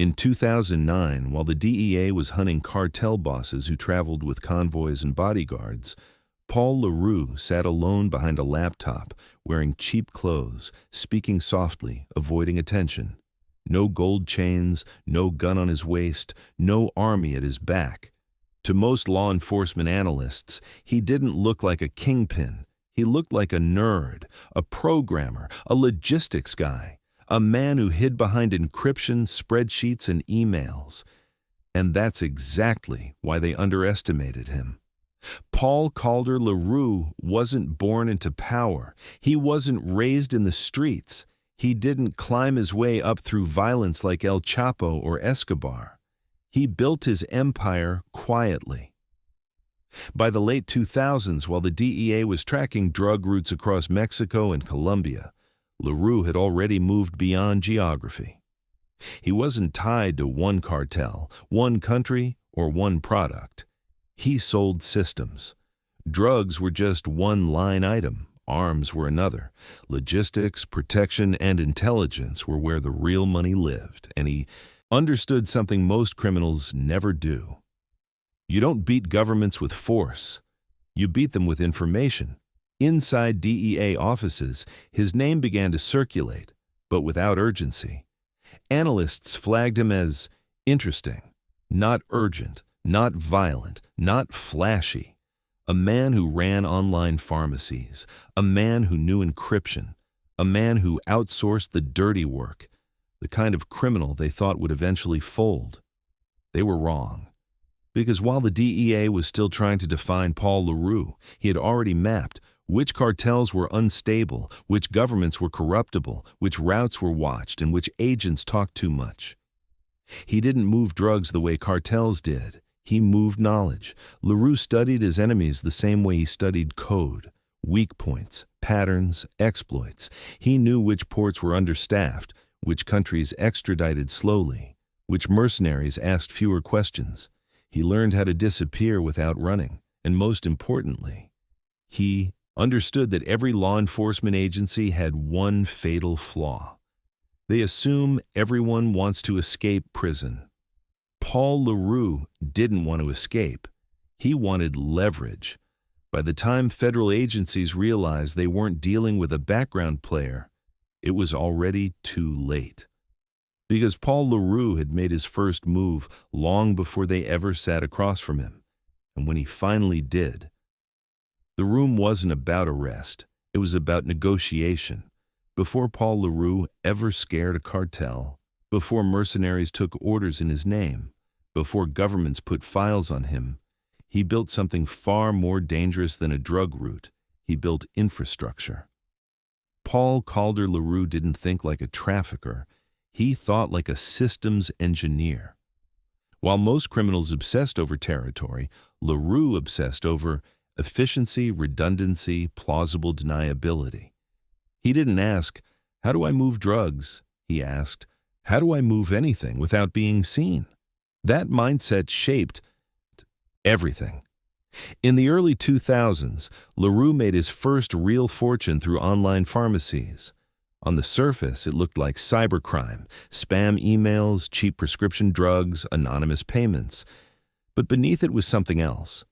In 2009, while the DEA was hunting cartel bosses who traveled with convoys and bodyguards, Paul Le Roux sat alone behind a laptop, wearing cheap clothes, speaking softly, avoiding attention. No gold chains, no gun on his waist, no army at his back. To most law enforcement analysts, he didn't look like a kingpin. He looked like a nerd, a programmer, a logistics guy, a man who hid behind encryption, spreadsheets, and emails. And that's exactly why they underestimated him. Paul Le Roux wasn't born into power. He wasn't raised in the streets. He didn't climb his way up through violence like El Chapo or Escobar. He built his empire quietly. By the late 2000s, while the DEA was tracking drug routes across Mexico and Colombia, Le Roux had already moved beyond geography. He wasn't tied to one cartel, one country, or one product. He sold systems. Drugs were just one line item. Arms were another. Logistics, protection, and intelligence were where the real money lived, and he understood something most criminals never do. You don't beat governments with force. You beat them with information. Inside DEA offices, his name began to circulate, but without urgency. Analysts flagged him as interesting, not urgent, not violent, not flashy. A man who ran online pharmacies, a man who knew encryption, a man who outsourced the dirty work, the kind of criminal they thought would eventually fold. They were wrong. Because while the DEA was still trying to define Paul Le Roux, he had already mapped which cartels were unstable, which governments were corruptible, which routes were watched, and which agents talked too much. He didn't move drugs the way cartels did. He moved knowledge. Le Roux studied his enemies the same way he studied code, weak points, patterns, exploits. He knew which ports were understaffed, which countries extradited slowly, which mercenaries asked fewer questions. He learned how to disappear without running, and most importantly, he understood that every law enforcement agency had one fatal flaw. They assume everyone wants to escape prison. Paul Le Roux didn't want to escape. He wanted leverage. By the time federal agencies realized they weren't dealing with a background player, it was already too late. Because Paul Le Roux had made his first move long before they ever sat across from him. And when he finally did, the room wasn't about arrest. It was about negotiation. Before Paul Le Roux ever scared a cartel, before mercenaries took orders in his name, before governments put files on him, he built something far more dangerous than a drug route. He built infrastructure. Paul Le Roux didn't think like a trafficker. He thought like a systems engineer. While most criminals obsessed over territory, Le Roux obsessed over efficiency, redundancy, plausible deniability. He didn't ask, "How do I move drugs?" He asked, "How do I move anything without being seen?" That mindset shaped everything. In the early 2000s, Le Roux made his first real fortune through online pharmacies. On the surface, it looked like cybercrime, spam emails, cheap prescription drugs, anonymous payments. But beneath it was something else.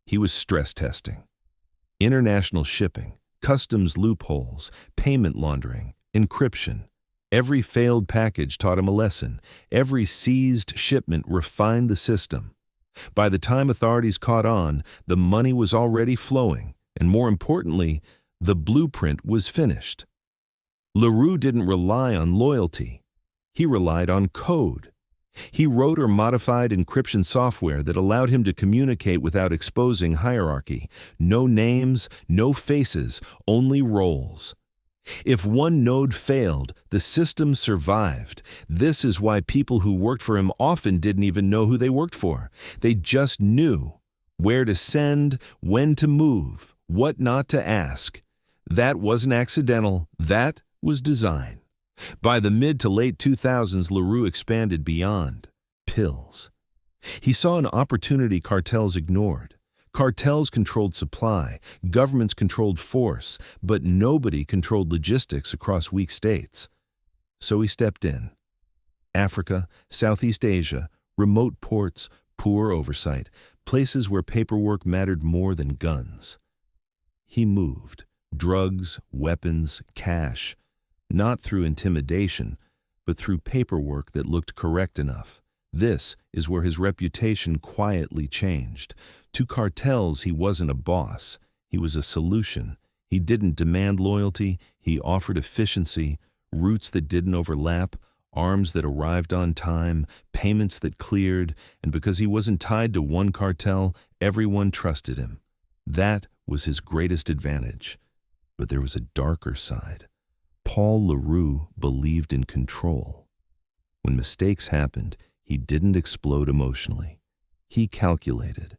He was stress testing. International shipping, customs loopholes, payment laundering, encryption. Every failed package taught him a lesson. Every seized shipment refined the system. By the time authorities caught on, the money was already flowing, and more importantly, the blueprint was finished. Le Roux didn't rely on loyalty. He relied on code. He wrote or modified encryption software that allowed him to communicate without exposing hierarchy. No names, no faces, only roles. If one node failed, the system survived. This is why people who worked for him often didn't even know who they worked for. They just knew where to send, when to move, what not to ask. That wasn't accidental. That was design. By the mid to late 2000s, Le Roux expanded beyond pills. He saw an opportunity cartels ignored. Cartels controlled supply, governments controlled force, but nobody controlled logistics across weak states. So he stepped in. Africa, Southeast Asia, remote ports, poor oversight, places where paperwork mattered more than guns. He moved. Drugs, weapons, cash. Not through intimidation, but through paperwork that looked correct enough. This is where his reputation quietly changed. To cartels, he wasn't a boss. He was a solution. He didn't demand loyalty. He offered efficiency, routes that didn't overlap, arms that arrived on time, payments that cleared, and because he wasn't tied to one cartel, everyone trusted him. That was his greatest advantage. But there was a darker side. Paul Le Roux believed in control. When mistakes happened, he didn't explode emotionally. He calculated.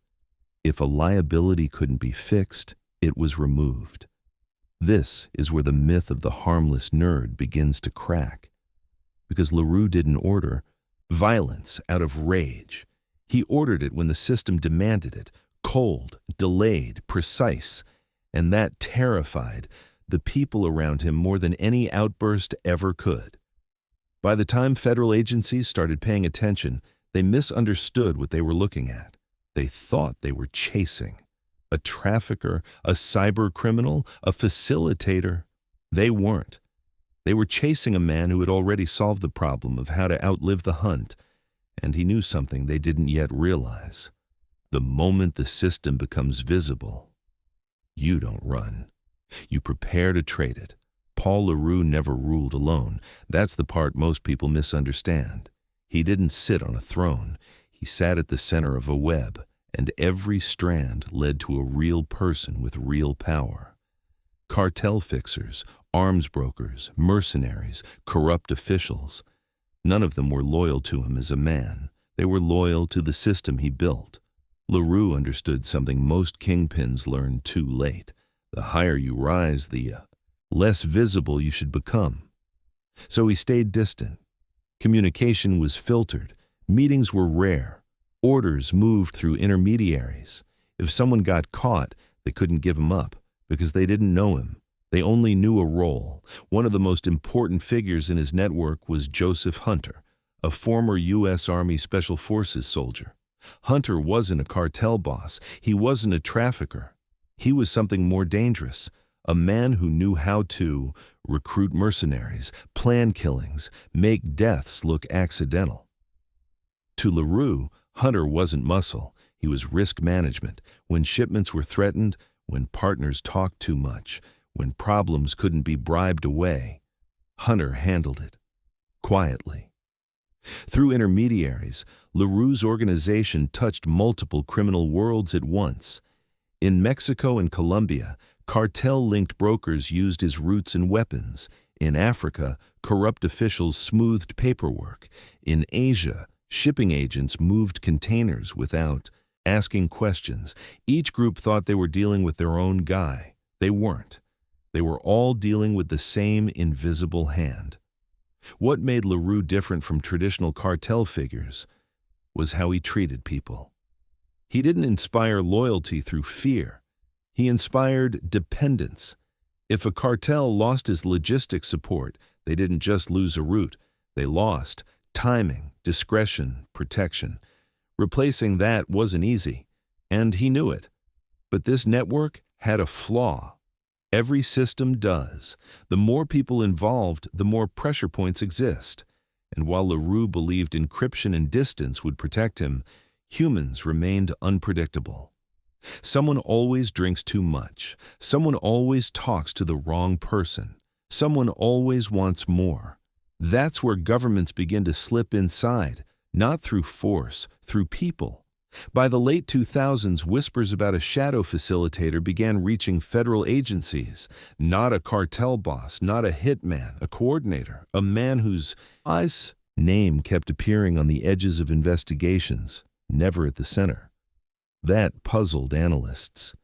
If a liability couldn't be fixed, it was removed. This is where the myth of the harmless nerd begins to crack. Because Le Roux didn't order violence out of rage. He ordered it when the system demanded it, cold, delayed, precise, and that terrified the people around him more than any outburst ever could. By the time federal agencies started paying attention, they misunderstood what they were looking at. They thought they were chasing a trafficker, a cyber criminal, a facilitator. They weren't. They were chasing a man who had already solved the problem of how to outlive the hunt, and he knew something they didn't yet realize. The moment the system becomes visible, you don't run. You prepare to trade it. Paul Le Roux never ruled alone. That's the part most people misunderstand. He didn't sit on a throne. He sat at the center of a web, and every strand led to a real person with real power. Cartel fixers, arms brokers, mercenaries, corrupt officials. None of them were loyal to him as a man. They were loyal to the system he built. Le Roux understood something most kingpins learn too late. The higher you rise, the less visible you should become. So he stayed distant. Communication was filtered. Meetings were rare. Orders moved through intermediaries. If someone got caught, they couldn't give him up because they didn't know him. They only knew a role. One of the most important figures in his network was Joseph Hunter, a former U.S. Army Special Forces soldier. Hunter wasn't a cartel boss. He wasn't a trafficker. He was something more dangerous, a man who knew how to recruit mercenaries, plan killings, make deaths look accidental. To Le Roux, Hunter wasn't muscle. He was risk management. When shipments were threatened, when partners talked too much, when problems couldn't be bribed away, Hunter handled it, quietly. Through intermediaries, Le Roux's organization touched multiple criminal worlds at once. In Mexico and Colombia, cartel-linked brokers used his routes and weapons. In Africa, corrupt officials smoothed paperwork. In Asia, shipping agents moved containers without asking questions. Each group thought they were dealing with their own guy. They weren't. They were all dealing with the same invisible hand. What made Le Roux different from traditional cartel figures was how he treated people. He didn't inspire loyalty through fear. He inspired dependence. If a cartel lost his logistics support, they didn't just lose a route. They lost timing, discretion, protection. Replacing that wasn't easy, and he knew it. But this network had a flaw. Every system does. The more people involved, the more pressure points exist. And while Le Roux believed encryption and distance would protect him, humans remained unpredictable. Someone always drinks too much. Someone always talks to the wrong person. Someone always wants more. That's where governments begin to slip inside, not through force, through people. By the late 2000s, whispers about a shadow facilitator began reaching federal agencies. Not a cartel boss, not a hitman, a coordinator, a man whose name kept appearing on the edges of investigations, never at the center. That puzzled analysts,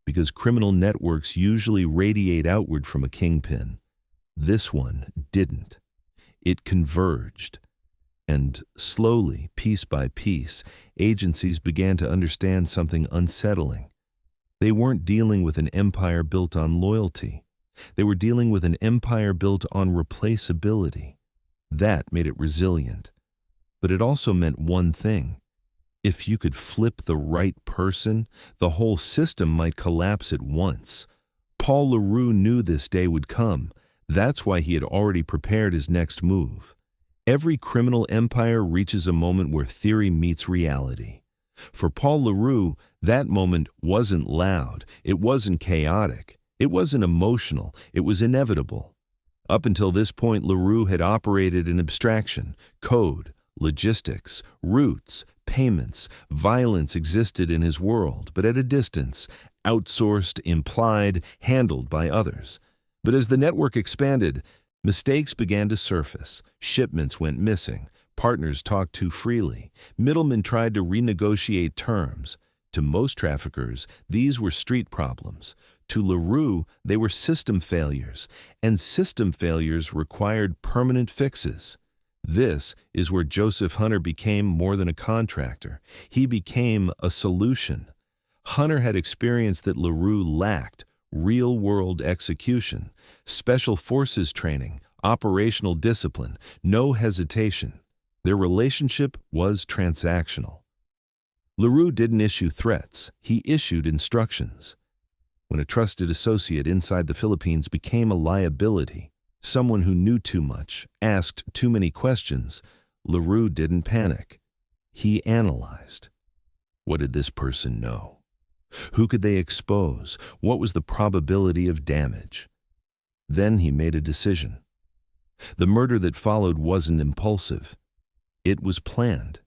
because criminal networks usually radiate outward from a kingpin. This one didn't. It converged. And slowly, piece by piece, agencies began to understand something unsettling. They weren't dealing with an empire built on loyalty. They were dealing with an empire built on replaceability. That made it resilient. but it also meant one thing. If you could flip the right person, the whole system might collapse at once. Paul Le Roux knew this day would come. That's why he had already prepared his next move. Every criminal empire reaches a moment where theory meets reality. For Paul Le Roux, that moment wasn't loud, it wasn't chaotic, it wasn't emotional, it was inevitable. Up until this point, Le Roux had operated in abstraction, code, logistics, routes, payments. Violence existed in his world, but at a distance, outsourced, implied, handled by others. But as the network expanded, mistakes began to surface. Shipments went missing. Partners talked too freely. Middlemen tried to renegotiate terms. To most traffickers, these were street problems. To Le Roux, they were system failures, and system failures required permanent fixes. This is where Joseph Hunter became more than a contractor. He became a solution. Hunter had experience that Le Roux lacked: real-world execution, special forces training, operational discipline, no hesitation. Their relationship was transactional. Le Roux didn't issue threats, he issued instructions. When a trusted associate inside the Philippines became a liability, someone who knew too much, asked too many questions, Le Roux didn't panic. He analyzed. What did this person know? Who could they expose? What was the probability of damage? Then he made a decision. The murder that followed wasn't impulsive. It was planned.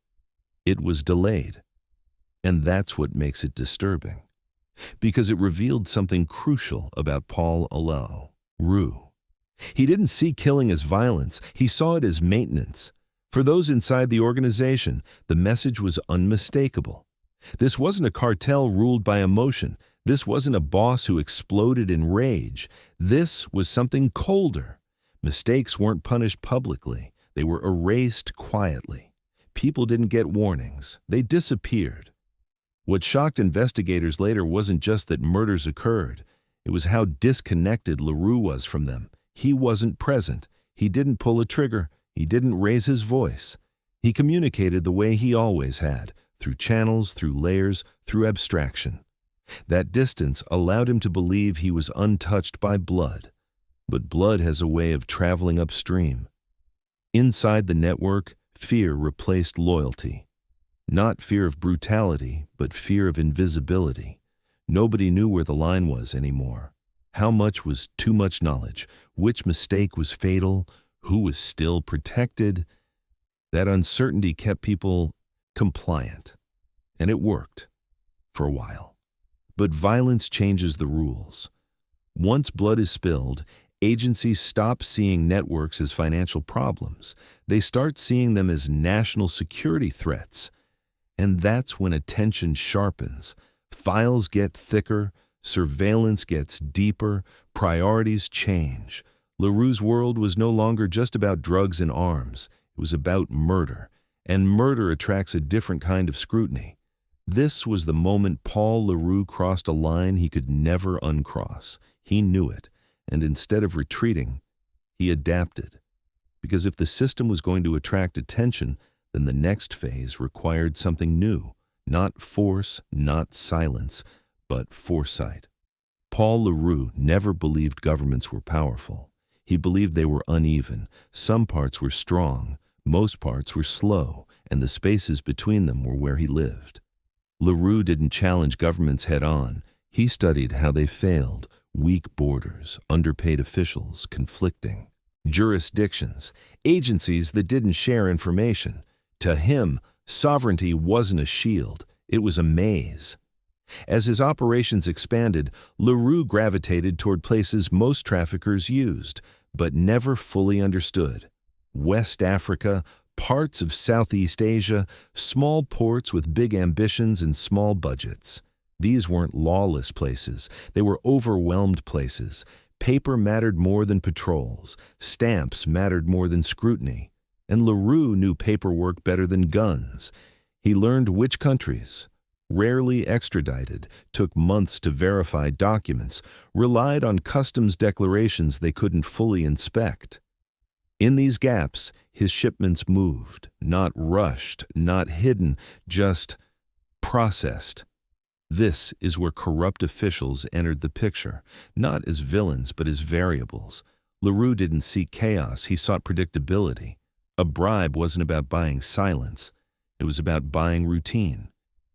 It was delayed. And that's what makes it disturbing, because it revealed something crucial about Paul Le Roux. He didn't see killing as violence, he saw it as maintenance. For those inside the organization, the message was unmistakable. This wasn't a cartel ruled by emotion. This wasn't a boss who exploded in rage. This was something colder. Mistakes weren't punished publicly. They were erased quietly. People didn't get warnings. They disappeared. What shocked investigators later wasn't just that murders occurred. It was how disconnected Le Roux was from them. He wasn't present. He didn't pull a trigger. He didn't raise his voice. He communicated the way he always had, through channels, through layers, through abstraction. That distance allowed him to believe he was untouched by blood. But blood has a way of traveling upstream. Inside the network, fear replaced loyalty. Not fear of brutality, but fear of invisibility. Nobody knew where the line was anymore. How much was too much knowledge? Which mistake was fatal? Who was still protected? That uncertainty kept people compliant. And it worked. For a while. But violence changes the rules. Once blood is spilled, agencies stop seeing networks as financial problems. They start seeing them as national security threats. And that's when attention sharpens. Files get thicker, surveillance gets deeper, priorities change. Le Roux's world was no longer just about drugs and arms. It was about murder. And murder attracts a different kind of scrutiny. This was the moment Paul Le Roux crossed a line he could never uncross. He knew it, and instead of retreating, he adapted. Because if the system was going to attract attention, then the next phase required something new. Not force, not silence, but foresight. Paul Le Roux never believed governments were powerful. He believed they were uneven. Some parts were strong, most parts were slow, and the spaces between them were where he lived. Le Roux didn't challenge governments head-on. He studied how they failed: weak borders, underpaid officials, conflicting jurisdictions, agencies that didn't share information. To him, sovereignty wasn't a shield, it was a maze. As his operations expanded, Le Roux gravitated toward places most traffickers used, but never fully understood. West Africa, parts of Southeast Asia, small ports with big ambitions and small budgets. These weren't lawless places, they were overwhelmed places. Paper mattered more than patrols, stamps mattered more than scrutiny. And Le Roux knew paperwork better than guns. He learned which countries, rarely extradited, took months to verify documents, relied on customs declarations they couldn't fully inspect. In these gaps, his shipments moved, not rushed, not hidden, just processed. This is where corrupt officials entered the picture, not as villains but as variables. Le Roux didn't seek chaos, he sought predictability. A bribe wasn't about buying silence, it was about buying routine.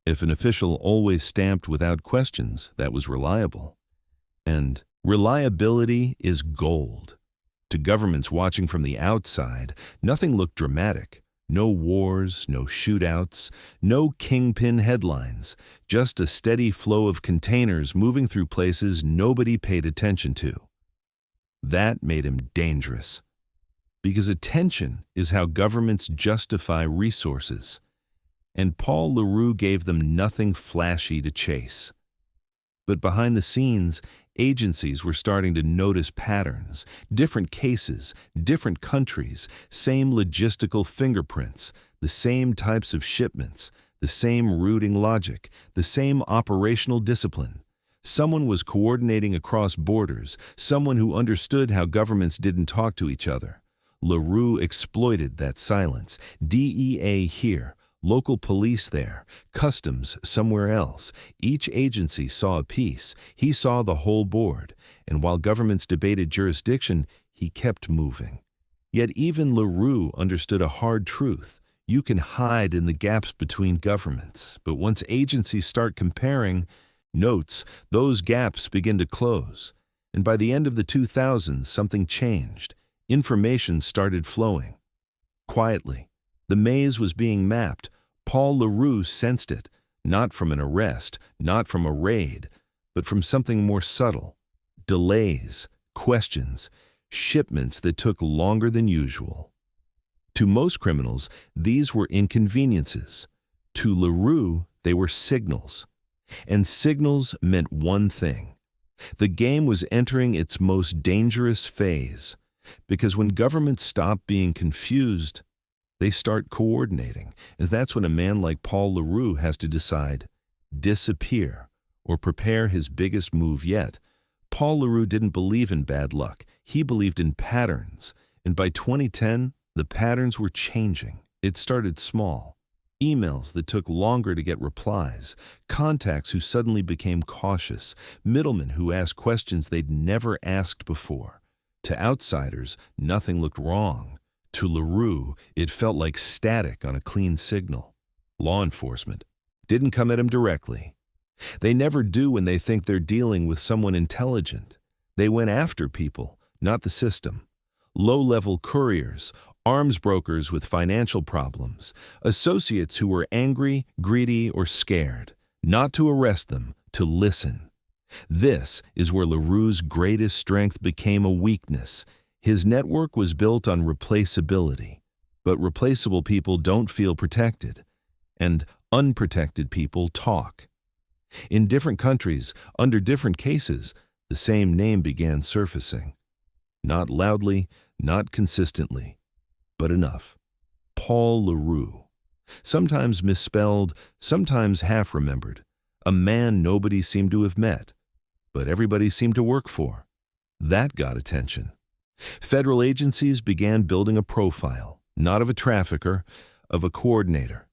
If an official always stamped without questions, that was reliable. And reliability is gold. To governments watching from the outside, nothing looked dramatic. No wars, no shootouts, no kingpin headlines, just a steady flow of containers moving through places nobody paid attention to. That made him dangerous. Because attention is how governments justify resources. And Paul Le Roux gave them nothing flashy to chase. But behind the scenes, agencies were starting to notice patterns, different cases, different countries, same logistical fingerprints, the same types of shipments, the same routing logic, the same operational discipline. Someone was coordinating across borders, someone who understood how governments didn't talk to each other. Le Roux exploited that silence. DEA here, local police there, customs somewhere else. Each agency saw a piece. He saw the whole board. And while governments debated jurisdiction, he kept moving. Yet even Le Roux understood a hard truth. You can hide in the gaps between governments, but once agencies start comparing notes, those gaps begin to close. And by the end of the 2000s, something changed. Information started flowing. Quietly. The maze was being mapped. Paul Le Roux sensed it, not from an arrest, not from a raid, but from something more subtle. Delays, questions, shipments that took longer than usual. To most criminals, these were inconveniences. To Le Roux, they were signals. And signals meant one thing. The game was entering its most dangerous phase, because when governments stop being confused, they start coordinating, as that's when a man like Paul Le Roux has to decide, disappear, or prepare his biggest move yet. Paul Le Roux didn't believe in bad luck. He believed in patterns. And by 2010, the patterns were changing. It started small. Emails that took longer to get replies, contacts who suddenly became cautious, middlemen who asked questions they'd never asked before. To outsiders, nothing looked wrong. To Le Roux, it felt like static on a clean signal. Law enforcement didn't come at him directly. They never do when they think they're dealing with someone intelligent. They went after people, not the system. Low-level couriers, arms brokers with financial problems, associates who were angry, greedy, or scared. Not to arrest them, to listen. This is where Le Roux's greatest strength became a weakness. His network was built on replaceability, but replaceable people don't feel protected, and unprotected people talk. In different countries, under different cases, the same name began surfacing. Not loudly, not consistently, but enough. Paul Le Roux. Sometimes misspelled, sometimes half-remembered. A man nobody seemed to have met, but everybody seemed to work for. That got attention. Federal agencies began building a profile, not of a trafficker, of a coordinator.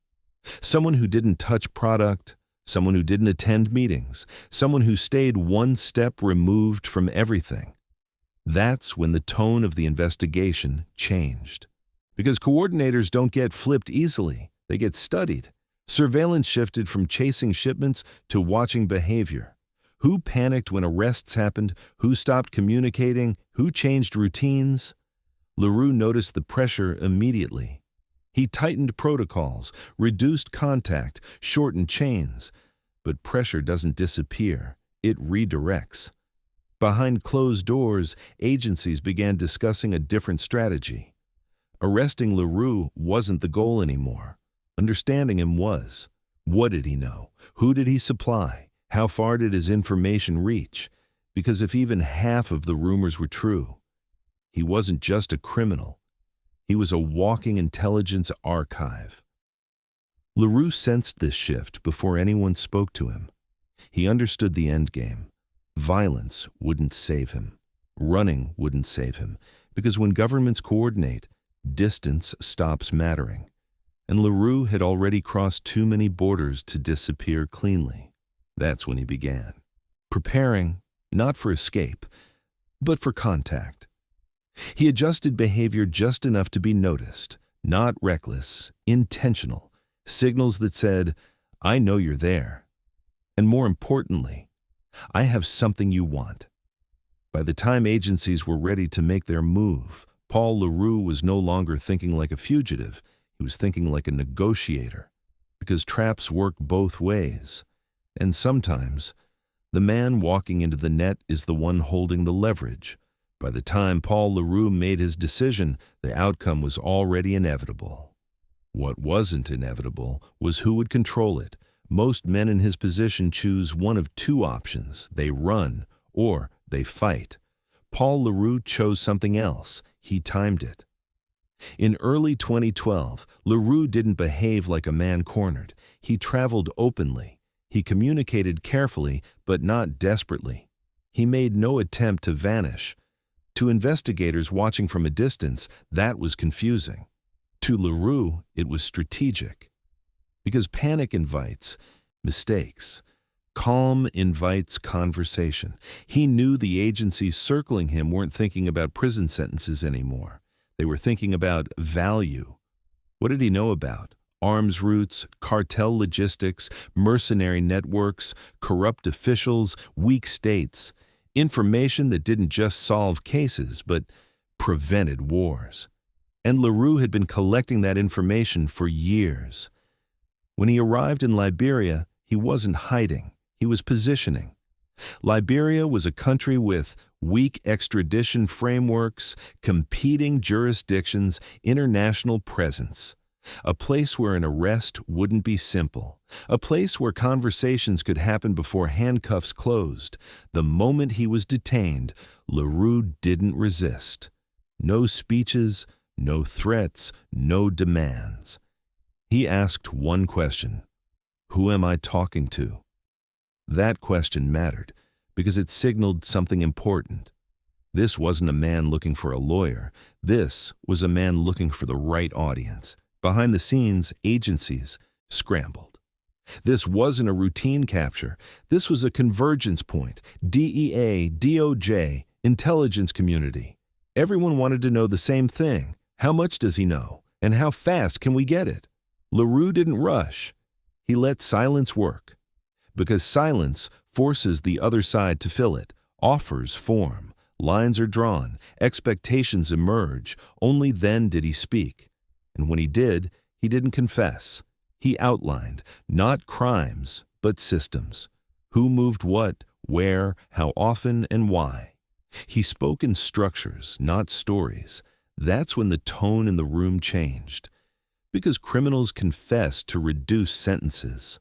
Someone who didn't touch product, someone who didn't attend meetings, someone who stayed one step removed from everything. That's when the tone of the investigation changed. Because coordinators don't get flipped easily, they get studied. Surveillance shifted from chasing shipments to watching behavior. Who panicked when arrests happened? Who stopped communicating? Who changed routines? Le Roux noticed the pressure immediately. He tightened protocols, reduced contact, shortened chains. But pressure doesn't disappear. It redirects. Behind closed doors, agencies began discussing a different strategy. Arresting Le Roux wasn't the goal anymore. Understanding him was. What did he know? Who did he supply? How far did his information reach? Because if even half of the rumors were true, he wasn't just a criminal. He was a walking intelligence archive. Le Roux sensed this shift before anyone spoke to him. He understood the endgame. Violence wouldn't save him. Running wouldn't save him. Because when governments coordinate, distance stops mattering. And Le Roux had already crossed too many borders to disappear cleanly. That's when he began. Preparing, not for escape, but for contact. He adjusted behavior just enough to be noticed, not reckless, intentional, signals that said, "I know you're there." And more importantly, "I have something you want." By the time agencies were ready to make their move, Paul Le Roux was no longer thinking like a fugitive. He was thinking like a negotiator, because traps work both ways. And sometimes, the man walking into the net is the one holding the leverage. By the time Paul Le Roux made his decision, the outcome was already inevitable. What wasn't inevitable was who would control it. Most men in his position choose one of two options: they run or they fight. Paul Le Roux chose something else. He timed it. In early 2012, Le Roux didn't behave like a man cornered. He traveled openly. He communicated carefully, but not desperately. He made no attempt to vanish. To investigators watching from a distance, that was confusing. To Le Roux, it was strategic. Because panic invites mistakes. Calm invites conversation. He knew the agencies circling him weren't thinking about prison sentences anymore. They were thinking about value. What did he know about? Arms routes, cartel logistics, mercenary networks, corrupt officials, weak states. Information that didn't just solve cases, but prevented wars. And Le Roux had been collecting that information for years. When he arrived in Liberia, he wasn't hiding. He was positioning. Liberia was a country with weak extradition frameworks, competing jurisdictions, international presence. A place where an arrest wouldn't be simple. A place where conversations could happen before handcuffs closed. The moment he was detained, Le Roux didn't resist. No speeches, no threats, no demands. He asked one question: who am I talking to? That question mattered because it signaled something important. This wasn't a man looking for a lawyer. This was a man looking for the right audience. Behind the scenes, agencies scrambled. This wasn't a routine capture. This was a convergence point. DEA, DOJ, intelligence community. Everyone wanted to know the same thing. How much does he know? And how fast can we get it? Le Roux didn't rush. He let silence work. Because silence forces the other side to fill it. Offers form. Lines are drawn. Expectations emerge. Only then did he speak. And when he did, he didn't confess. He outlined, not crimes, but systems. Who moved what, where, how often, and why. He spoke in structures, not stories. That's when the tone in the room changed. Because criminals confessed to reduce sentences.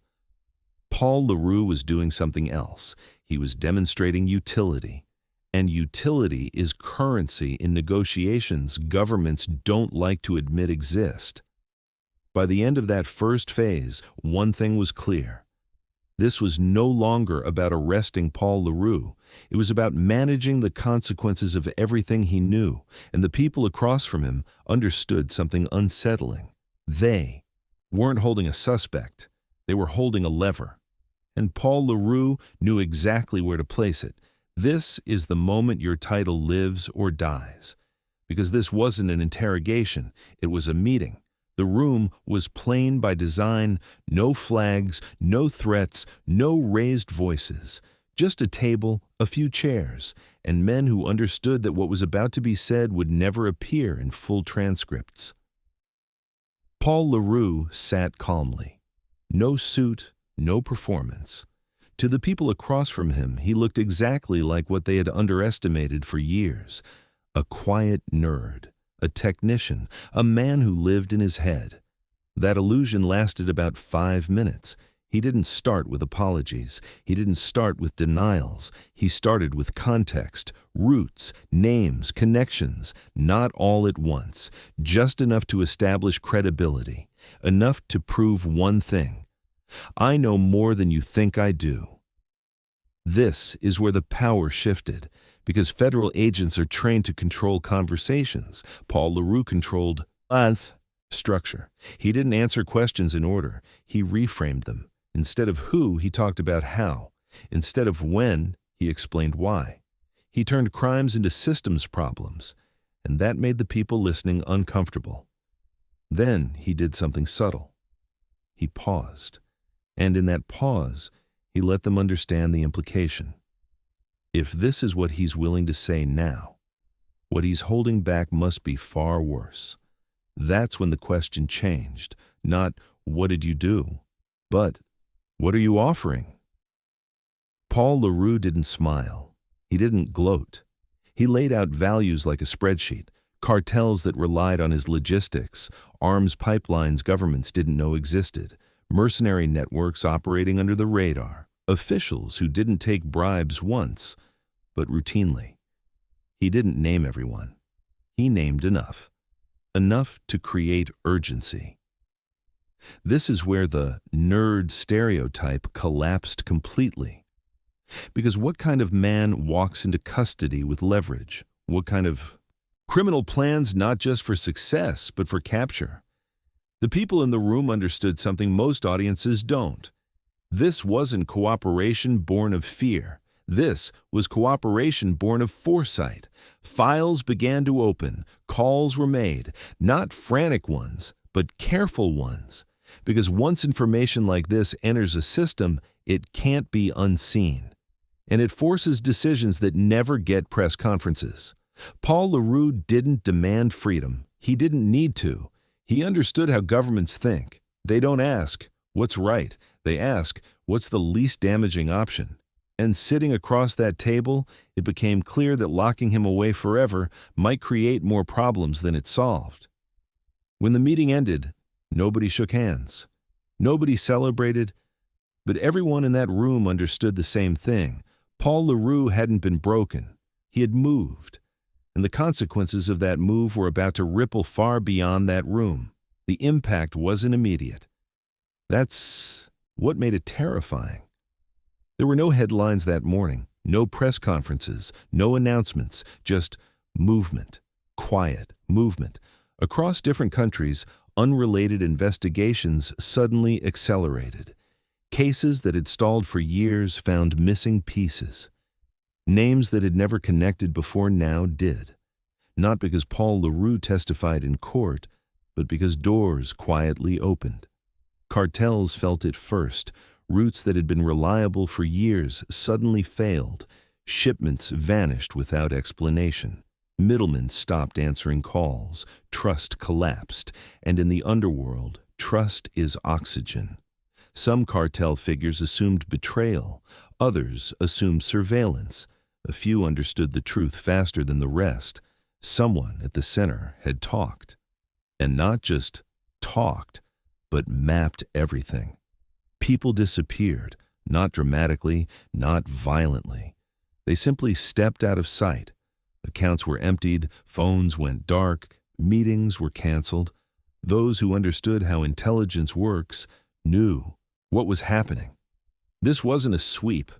Paul Le Roux was doing something else. He was demonstrating utility. And utility is currency in negotiations governments don't like to admit exist. By the end of that first phase, one thing was clear. This was no longer about arresting Paul Le Roux. It was about managing the consequences of everything he knew, and the people across from him understood something unsettling. They weren't holding a suspect. They were holding a lever. And Paul Le Roux knew exactly where to place it. This is the moment your title lives or dies. Because this wasn't an interrogation, it was a meeting. The room was plain by design, no flags, no threats, no raised voices. Just a table, a few chairs, and men who understood that what was about to be said would never appear in full transcripts. Paul Le Roux sat calmly. No suit, no performance. To the people across from him, he looked exactly like what they had underestimated for years. A quiet nerd, a technician, a man who lived in his head. That illusion lasted about 5 minutes. He didn't start with apologies. He didn't start with denials. He started with context, roots, names, connections, not all at once, just enough to establish credibility, enough to prove one thing. I know more than you think I do. This is where the power shifted, Because federal agents are trained to control conversations. Paul Le Roux controlled structure. He didn't answer questions in order. He reframed them. Instead of who, he talked about how. Instead of when, he explained why. He turned crimes into systems problems, and that made the people listening uncomfortable. Then he did something subtle. He paused, and in that pause, he let them understand the implication. If this is what he's willing to say now, what he's holding back must be far worse. That's when the question changed. Not, what did you do? But, what are you offering? Paul Le Roux didn't smile. He didn't gloat. He laid out values like a spreadsheet, cartels that relied on his logistics, arms pipelines governments didn't know existed, mercenary networks operating under the radar, officials who didn't take bribes once, but routinely. He didn't name everyone. He named enough. Enough to create urgency. This is where the nerd stereotype collapsed completely. Because what kind of man walks into custody with leverage? What kind of criminal plans not just for success, but for capture? The people in the room understood something most audiences don't. This wasn't cooperation born of fear. This was cooperation born of foresight. Files began to open, calls were made, not frantic ones, but careful ones. Because once information like this enters a system, it can't be unseen. And it forces decisions that never get press conferences. Paul Le Roux didn't demand freedom. He didn't need to. He understood how governments think. They don't ask, what's right? They ask, what's the least damaging option? And sitting across that table, it became clear that locking him away forever might create more problems than it solved. When the meeting ended, nobody shook hands. Nobody celebrated, but everyone in that room understood the same thing. Paul Le Roux hadn't been broken. He had moved. And the consequences of that move were about to ripple far beyond that room. The impact wasn't immediate. That's what made it terrifying. There were no headlines that morning, no press conferences, no announcements, just movement, quiet movement. Across different countries, unrelated investigations suddenly accelerated. Cases that had stalled for years found missing pieces. Names that had never connected before now did. Not because Paul Le Roux testified in court, but because doors quietly opened. Cartels felt it first. Routes that had been reliable for years suddenly failed. Shipments vanished without explanation. Middlemen stopped answering calls. Trust collapsed. And in the underworld, trust is oxygen. Some cartel figures assumed betrayal. Others assumed surveillance. A few understood the truth faster than the rest. Someone at the center had talked. And not just talked, but mapped everything. People disappeared, not dramatically, not violently. They simply stepped out of sight. Accounts were emptied, phones went dark, meetings were canceled. Those who understood how intelligence works knew what was happening. This wasn't a sweep.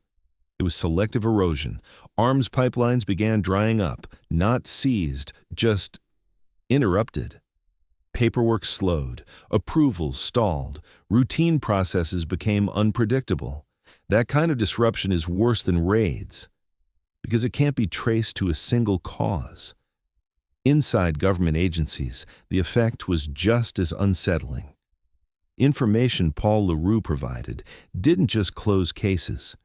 It was selective erosion. Arms pipelines began drying up, not seized, just interrupted. Paperwork slowed, approvals stalled, routine processes became unpredictable. That kind of disruption is worse than raids, because it can't be traced to a single cause. Inside government agencies, the effect was just as unsettling. Information Paul Le Roux provided didn't just close cases.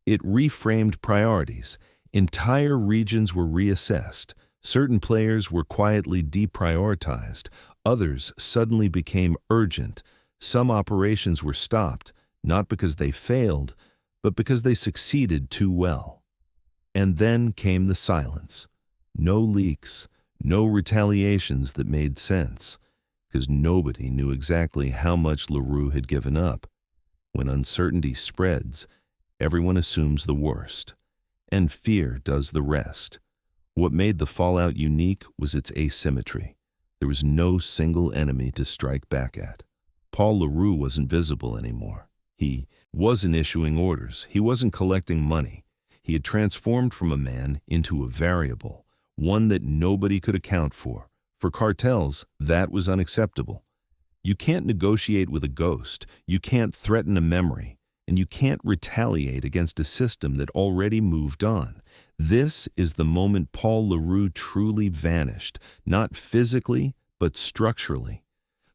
It reframed priorities. Entire regions were reassessed. Certain players were quietly deprioritized. Others suddenly became urgent. Some operations were stopped, not because they failed, but because they succeeded too well. And then came the silence. No leaks, no retaliations that made sense, because nobody knew exactly how much Le Roux had given up. When uncertainty spreads, everyone assumes the worst, and fear does the rest. What made the fallout unique was its asymmetry. There was no single enemy to strike back at. Paul Le Roux wasn't visible anymore. He wasn't issuing orders. He wasn't collecting money. He had transformed from a man into a variable, one that nobody could account for. For cartels, that was unacceptable. You can't negotiate with a ghost, you can't threaten a memory, and you can't retaliate against a system that already moved on. This is the moment Paul Le Roux truly vanished, not physically, but structurally.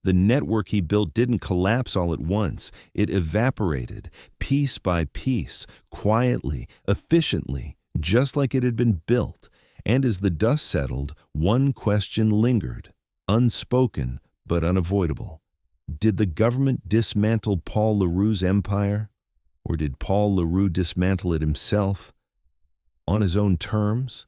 The network he built didn't collapse all at once. It evaporated, piece by piece, quietly, efficiently, just like it had been built. And as the dust settled, one question lingered, unspoken but unavoidable. Did the government dismantle Paul Le Roux's empire? Or did Paul Le Roux dismantle it himself? On his own terms?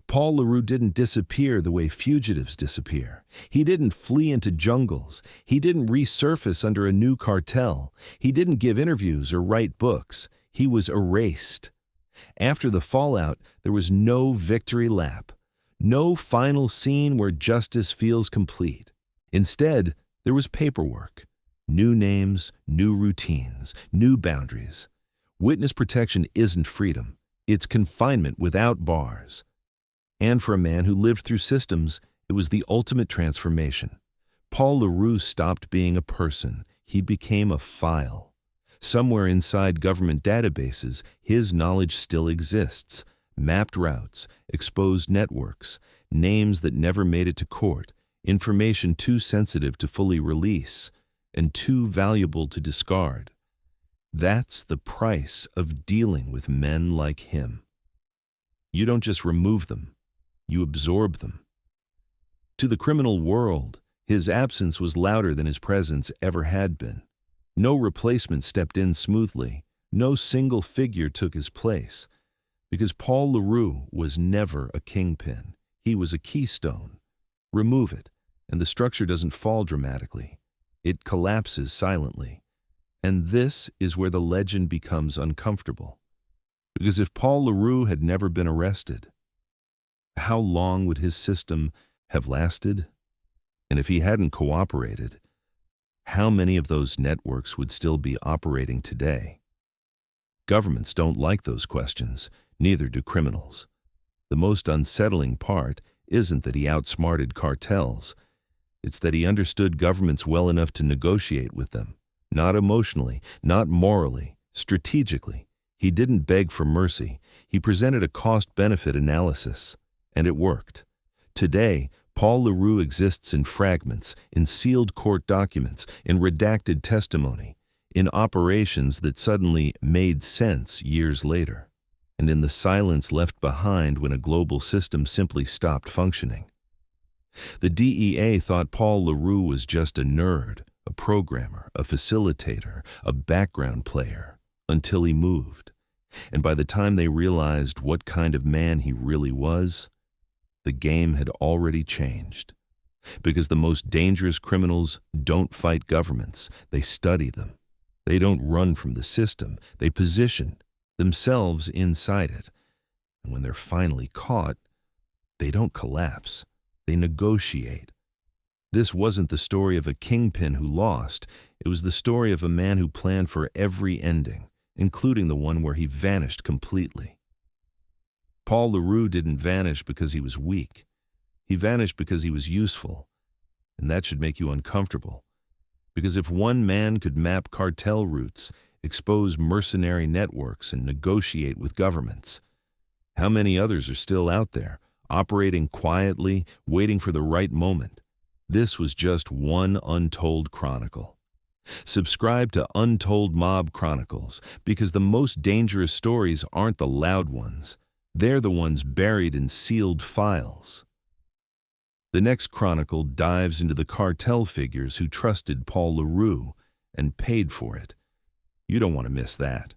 Paul Le Roux didn't disappear the way fugitives disappear. He didn't flee into jungles. He didn't resurface under a new cartel. He didn't give interviews or write books. He was erased. After the fallout, there was no victory lap, no final scene where justice feels complete. Instead, there was paperwork, new names, new routines, new boundaries. Witness protection isn't freedom. It's confinement without bars. And for a man who lived through systems, it was the ultimate transformation. Paul Le Roux stopped being a person. He became a file. Somewhere inside government databases, his knowledge still exists. Mapped routes, exposed networks, names that never made it to court, information too sensitive to fully release, and too valuable to discard. That's the price of dealing with men like him. You don't just remove them, you absorb them. To the criminal world, his absence was louder than his presence ever had been. No replacement stepped in smoothly. No single figure took his place. Because Paul Le Roux was never a kingpin. He was a keystone. Remove it, and the structure doesn't fall dramatically. It collapses silently. And this is where the legend becomes uncomfortable. Because if Paul Le Roux had never been arrested, how long would his system have lasted? And if he hadn't cooperated, how many of those networks would still be operating today? Governments don't like those questions, neither do criminals. The most unsettling part isn't that he outsmarted cartels. It's that he understood governments well enough to negotiate with them. Not emotionally, not morally, strategically. He didn't beg for mercy. He presented a cost-benefit analysis, and it worked. Today, Paul Le Roux exists in fragments, in sealed court documents, in redacted testimony, in operations that suddenly made sense years later, and in the silence left behind when a global system simply stopped functioning. The DEA thought Paul Le Roux was just a nerd, a programmer, a facilitator, a background player, until he moved. And by the time they realized what kind of man he really was, the game had already changed. Because the most dangerous criminals don't fight governments, they study them. They don't run from the system, they position themselves inside it. And when they're finally caught, they don't collapse, they negotiate. This wasn't the story of a kingpin who lost, it was the story of a man who planned for every ending, including the one where he vanished completely. Paul Le Roux didn't vanish because he was weak. He vanished because he was useful. And that should make you uncomfortable. Because if one man could map cartel routes, expose mercenary networks, and negotiate with governments, how many others are still out there, operating quietly, waiting for the right moment? This was just one untold chronicle. Subscribe to Untold Mob Chronicles, because the most dangerous stories aren't the loud ones. They're the ones buried in sealed files. The next chronicle dives into the cartel figures who trusted Paul Le Roux and paid for it. You don't want to miss that.